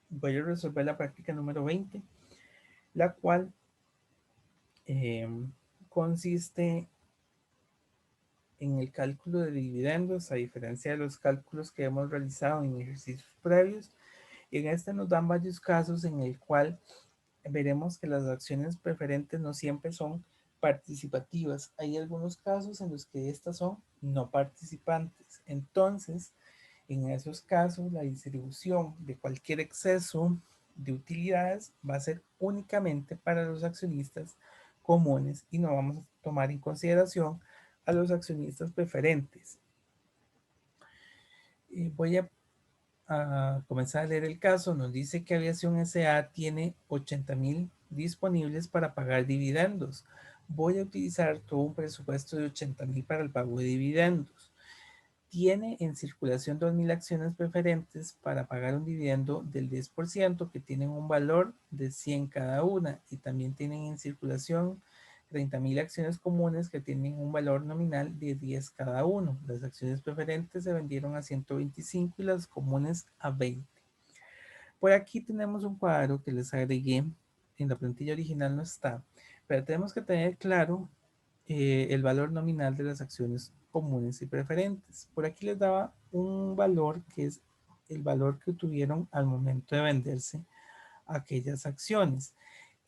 Voy a resolver la práctica número 20, la cual consiste en el cálculo de dividendos, a diferencia de los cálculos que hemos realizado en ejercicios previos. En este nos dan varios casos en el cual veremos que las acciones preferentes no siempre son participativas. Hay algunos casos en los que estas son no participantes. Entonces, en esos casos, la distribución de cualquier exceso de utilidades va a ser únicamente para los accionistas comunes y no vamos a tomar en consideración a los accionistas preferentes. Voy a comenzar a leer el caso. Nos dice que Aviación SA tiene 80,000 disponibles para pagar dividendos. Voy a utilizar todo un presupuesto de 80,000 para el pago de dividendos. Tiene en circulación 2,000 acciones preferentes para pagar un dividendo del 10% que tienen un valor de 100 cada una y también tienen en circulación 30,000 acciones comunes que tienen un valor nominal de 10 cada uno. Las acciones preferentes se vendieron a 125 y las comunes a 20. Por aquí tenemos un cuadro que les agregué, en la plantilla original no está, pero tenemos que tener claro el valor nominal de las acciones comunes y preferentes. Por aquí les daba un valor que es el valor que tuvieron al momento de venderse aquellas acciones.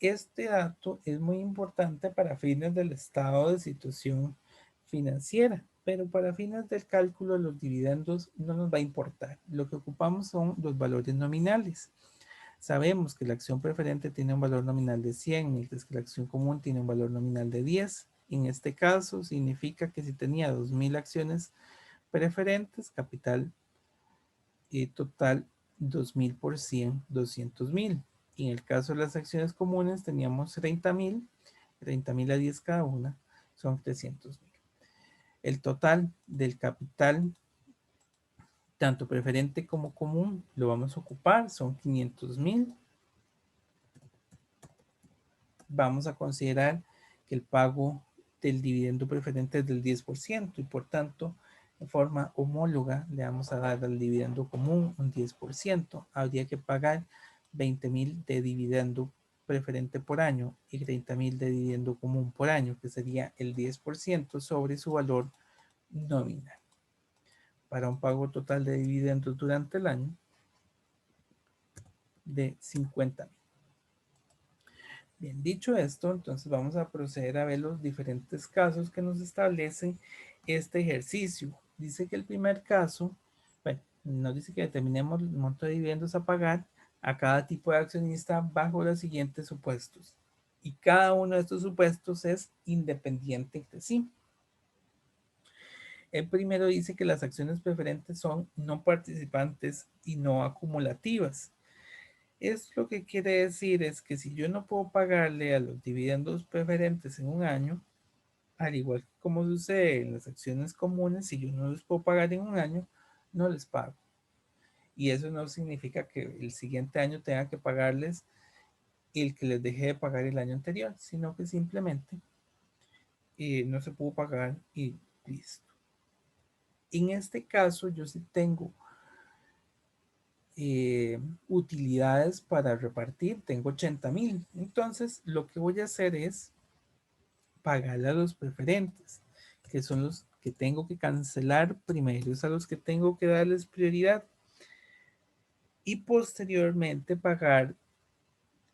Este dato es muy importante para fines del estado de situación financiera, pero para fines del cálculo de los dividendos no nos va a importar. Lo que ocupamos son los valores nominales. Sabemos que la acción preferente tiene un valor nominal de 100, mientras que la acción común tiene un valor nominal de 10. En este caso, significa que si tenía 2,000 acciones preferentes, capital total 2,000 por 100, 200,000. Y en el caso de las acciones comunes, teníamos 30,000 a 10 cada una, son 300,000. El total del capital, tanto preferente como común, lo vamos a ocupar, son 500,000. Vamos a considerar que el pago del dividendo preferente es del 10% y por tanto, en forma homóloga, le vamos a dar al dividendo común un 10%. Habría que pagar 20,000 de dividendo preferente por año y 30,000 de dividendo común por año, que sería el 10% sobre su valor nominal. Para un pago total de dividendos durante el año de 50,000. Bien, dicho esto, entonces vamos a proceder a ver los diferentes casos que nos establece este ejercicio. Dice que el primer caso, bueno, nos dice que determinemos el monto de dividendos a pagar a cada tipo de accionista bajo los siguientes supuestos. Y cada uno de estos supuestos es independiente entre sí. El primero dice que las acciones preferentes son no participantes y no acumulativas. Es lo que quiere decir es que si yo no puedo pagarle a los dividendos preferentes en un año, al igual como sucede en las acciones comunes, si yo no les puedo pagar en un año, no les pago. Y eso no significa que el siguiente año tenga que pagarles el que les dejé de pagar el año anterior, sino que simplemente no se pudo pagar y listo. En este caso, yo sí tengo utilidades para repartir, tengo 80,000. Entonces, lo que voy a hacer es pagarle a los preferentes, que son los que tengo que cancelar primero, es a los que tengo que darles prioridad y posteriormente pagar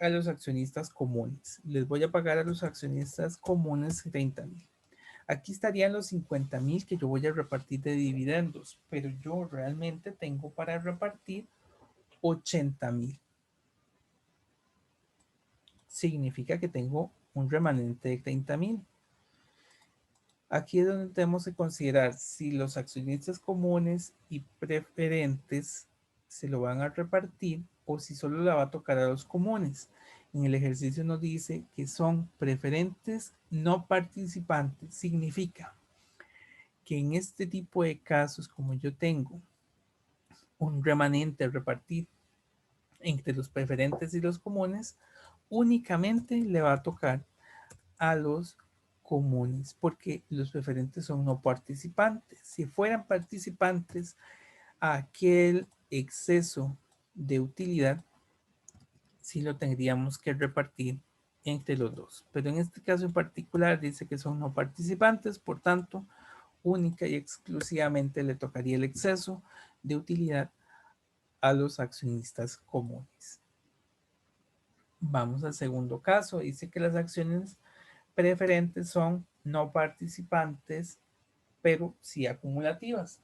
a los accionistas comunes. Les voy a pagar a los accionistas comunes 30,000. Aquí estarían los 50,000 que yo voy a repartir de dividendos, pero yo realmente tengo para repartir 80,000. Significa que tengo un remanente de 30,000. Aquí es donde tenemos que considerar si los accionistas comunes y preferentes se lo van a repartir o si solo la va a tocar a los comunes. En el ejercicio nos dice que son preferentes no participantes. Significa que en este tipo de casos, como yo tengo un remanente a repartir entre los preferentes y los comunes, únicamente le va a tocar a los comunes, porque los preferentes son no participantes. Si fueran participantes, aquel exceso de utilidad sí lo tendríamos que repartir entre los dos. Pero en este caso en particular dice que son no participantes, por tanto, única y exclusivamente le tocaría el exceso de utilidad a los accionistas comunes. Vamos al segundo caso. Dice que las acciones preferentes son no participantes, pero sí acumulativas.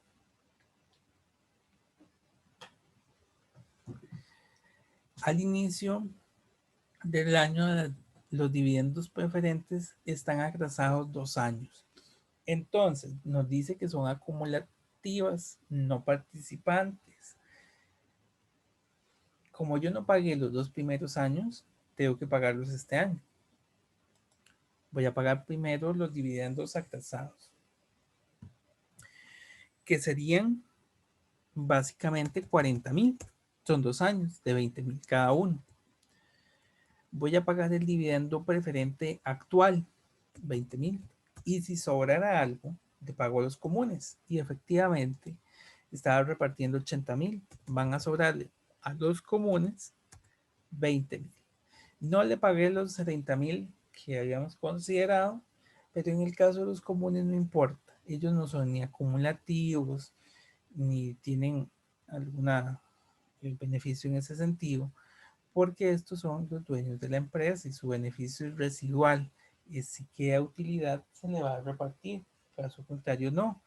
Al inicio del año, los dividendos preferentes están atrasados 2 años. Entonces, nos dice que son acumulativas, no participantes. Como yo no pagué los 2 primeros años, tengo que pagarlos este año. Voy a pagar primero los dividendos atrasados, que serían básicamente 40,000. Son 2 años de 20,000 cada uno. Voy a pagar el dividendo preferente actual, 20,000. Y si sobrara algo, le pago a los comunes. Y efectivamente, estaba repartiendo 80,000. Van a sobrarle a los comunes 20,000. No le pagué los 30,000 que habíamos considerado, pero en el caso de los comunes no importa. Ellos no son ni acumulativos, ni tienen algún beneficio en ese sentido, porque estos son los dueños de la empresa y su beneficio es residual. Y si queda utilidad, se le va a repartir. Caso contrario, no.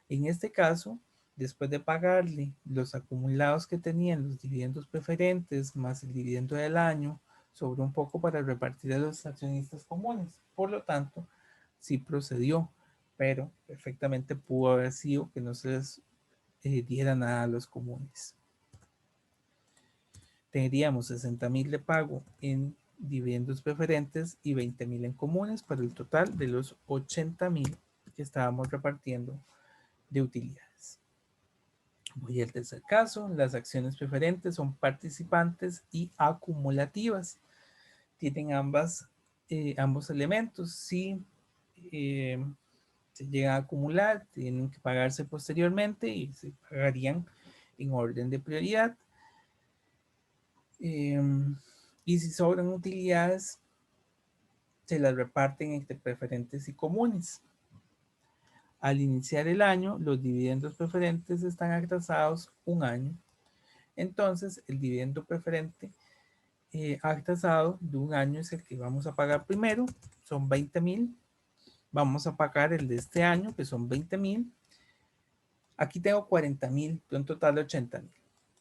En este caso, después de pagarle los acumulados que tenían los dividendos preferentes más el dividendo del año, sobró un poco para repartir a los accionistas comunes. Por lo tanto, sí procedió, pero perfectamente pudo haber sido que no se les diera nada a los comunes. Tendríamos 60,000 de pago en dividendos preferentes y 20,000 en comunes para el total de los 80,000 que estábamos repartiendo de utilidades. Voy al tercer caso. Las acciones preferentes son participantes y acumulativas. Tienen ambos elementos. Si se llegan a acumular, tienen que pagarse posteriormente y se pagarían en orden de prioridad. Y si sobran utilidades, se las reparten entre preferentes y comunes. Al iniciar el año, los dividendos preferentes están atrasados 1 año. Entonces, el dividendo preferente atrasado de 1 año es el que vamos a pagar primero, son 20,000. Vamos a pagar el de este año, que son 20,000. Aquí tengo 40,000, de un total de 80,000.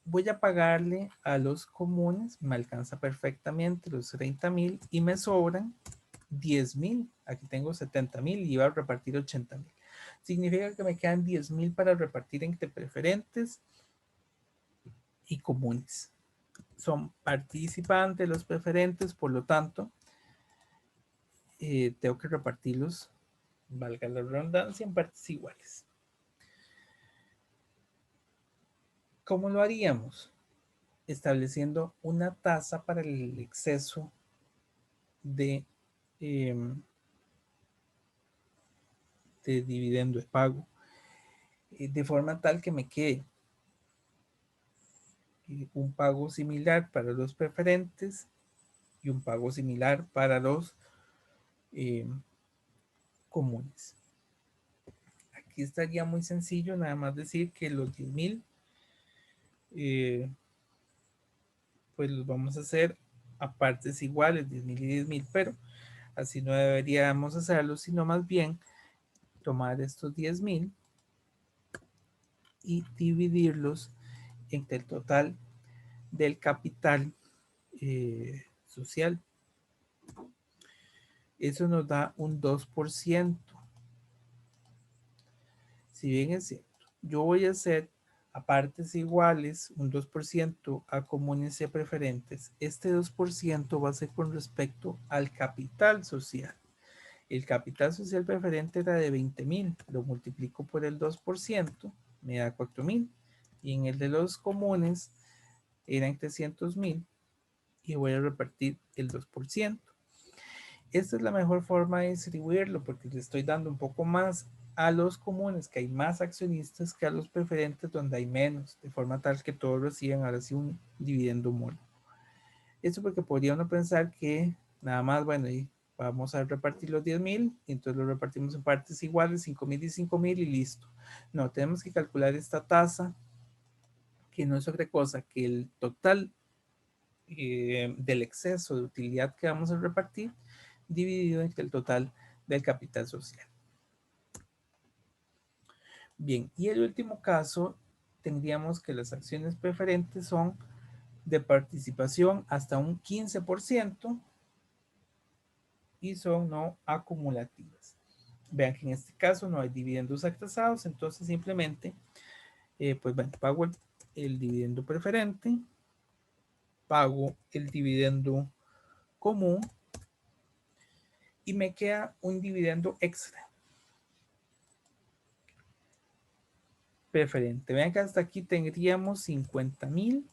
Voy a pagarle a los comunes, me alcanza perfectamente los 30,000 y me sobran 10,000. Aquí tengo 70,000 y iba a repartir 80,000. Significa que me quedan 10,000 para repartir entre preferentes y comunes. Son participantes los preferentes, por lo tanto, tengo que repartirlos, valga la redundancia, en partes iguales. ¿Cómo lo haríamos? Estableciendo una tasa para el exceso de, de dividendo de pago, de forma tal que me quede un pago similar para los preferentes y un pago similar para los comunes. Aquí estaría muy sencillo, nada más decir que los 10,000 pues los vamos a hacer a partes iguales, 10,000 y 10,000, pero así no deberíamos hacerlo, sino más bien tomar estos 10,000 y dividirlos entre el total del capital social. Eso nos da un 2%. Si bien es cierto, yo voy a hacer a partes iguales un 2% a comunes y a preferentes. Este 2% va a ser con respecto al capital social. El capital social preferente era de 20,000, lo multiplico por el 2%, me da 4,000. Y en el de los comunes eran 300,000 y voy a repartir el 2%. Esta es la mejor forma de distribuirlo porque le estoy dando un poco más a los comunes, que hay más accionistas, que a los preferentes donde hay menos, de forma tal que todos reciben ahora sí un dividendo mono. Esto porque podría uno pensar que nada más, bueno, y vamos a repartir los 10,000, y entonces lo repartimos en partes iguales, 5,000 y 5,000 y listo. No, tenemos que calcular esta tasa, que no es otra cosa que el total del exceso de utilidad que vamos a repartir dividido entre el total del capital social. Bien, y el último caso, tendríamos que las acciones preferentes son de participación hasta un 15% y son no acumulativas. Vean que en este caso no hay dividendos atrasados, entonces simplemente, pues bueno, pago el dividendo preferente, pago el dividendo común y me queda un dividendo extra preferente. Vean que hasta aquí tendríamos 50,000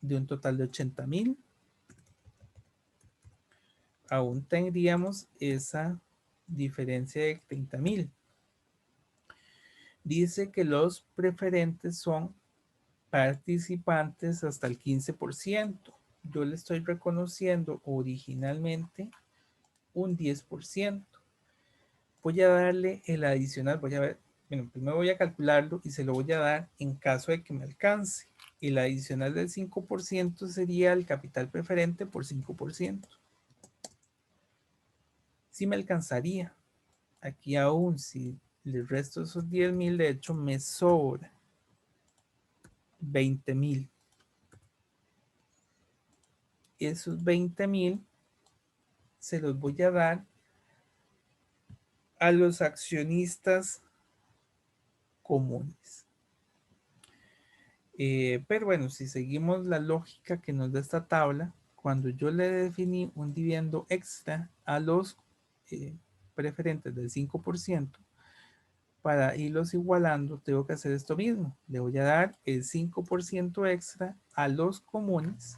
de un total de 80,000. Aún tendríamos esa diferencia de 30,000. Dice que los preferentes son participantes hasta el 15%. Yo le estoy reconociendo originalmente un 10%. Voy a darle el adicional, voy a ver, bueno, primero voy a calcularlo y se lo voy a dar en caso de que me alcance. El adicional del 5% sería el capital preferente por 5%. Sí me alcanzaría. Aquí aún si le resto esos 10,000, de hecho me sobra 20,000. Esos 20,000 se los voy a dar a los accionistas comunes. Pero bueno, si seguimos la lógica que nos da esta tabla, cuando yo le definí un dividendo extra a los preferentes del 5%, para irlos igualando, tengo que hacer esto mismo. Le voy a dar el 5% extra a los comunes,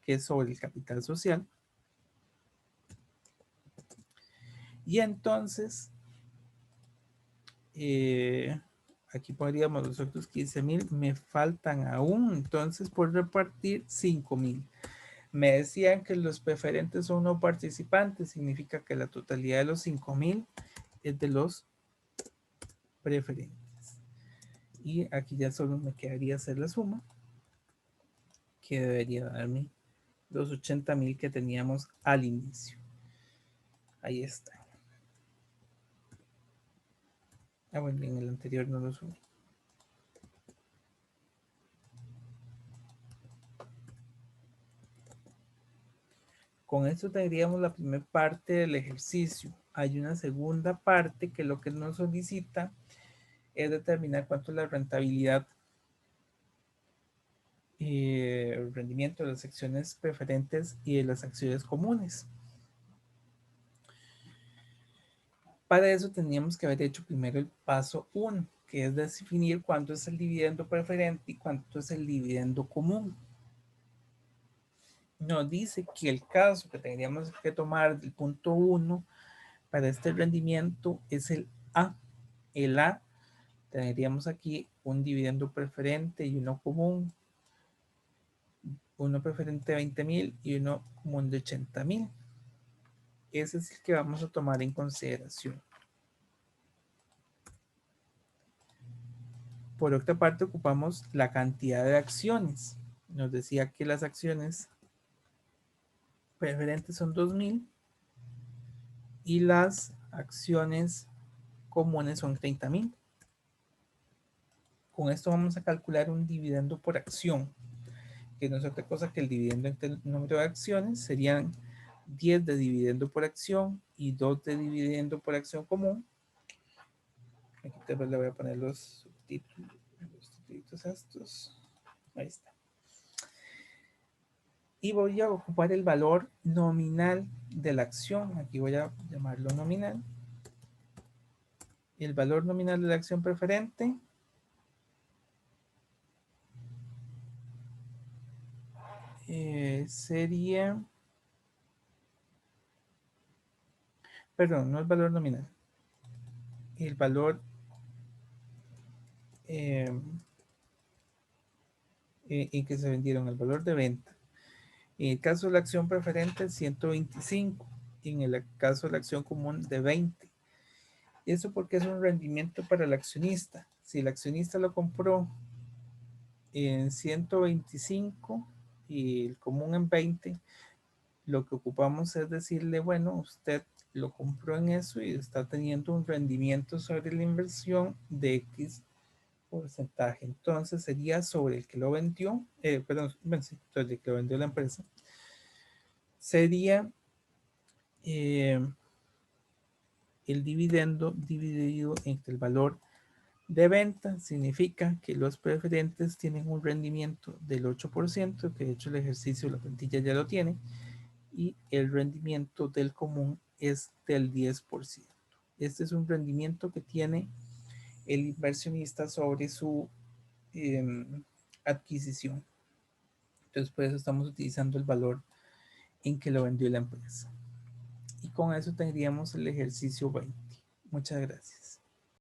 que es sobre el capital social. Y entonces, aquí podríamos los otros 15,000, me faltan aún, entonces por repartir 5,000. Me decían que los preferentes son no participantes, significa que la totalidad de los 5,000 es de los preferentes. Y aquí ya solo me quedaría hacer la suma, que debería darme los 80,000 que teníamos al inicio. Ahí está. Ah, bueno, en el anterior no lo sumé. Con esto tendríamos la primera parte del ejercicio. Hay una segunda parte que lo que nos solicita es determinar cuánto es la rentabilidad, el rendimiento de las acciones preferentes y de las acciones comunes. Para eso tendríamos que haber hecho primero el paso 1, que es definir cuánto es el dividendo preferente y cuánto es el dividendo común. Nos dice que el caso que tendríamos que tomar del punto 1 para este rendimiento es el A. El A, tendríamos aquí un dividendo preferente y uno común, uno preferente de 20,000 y uno común de 80,000. Ese es el que vamos a tomar en consideración. Por otra parte, ocupamos la cantidad de acciones. Nos decía que las acciones preferentes son 2,000 y las acciones comunes son 30,000. Con esto vamos a calcular un dividendo por acción, que no es otra cosa que el dividendo entre el número de acciones. Serían 10 de dividendo por acción y 2 de dividendo por acción común. Aquí también le voy a poner los subtítulos estos. Ahí está. Y voy a ocupar el valor nominal de la acción. Aquí voy a llamarlo nominal. El valor nominal de la acción preferente sería, perdón, no el valor nominal, el valor en que se vendieron, el valor de venta. En el caso de la acción preferente, 125. Y en el caso de la acción común, de 20. Eso porque es un rendimiento para el accionista. Si el accionista lo compró en 125 y el común en 20, lo que ocupamos es decirle, bueno, usted lo compró en eso y está teniendo un rendimiento sobre la inversión de X porcentaje. Entonces sería sobre el que lo vendió, perdón, sobre el que lo vendió la empresa, sería eh, el dividendo dividido entre el valor de venta. Significa que los preferentes tienen un rendimiento del 8%, que de hecho el ejercicio, la plantilla ya lo tiene, y el rendimiento del común es del 10%. Este es un rendimiento que tiene el inversionista sobre su eh, adquisición. Entonces, por eso estamos utilizando el valor en que lo vendió la empresa. Y con eso tendríamos el ejercicio 20. Muchas gracias.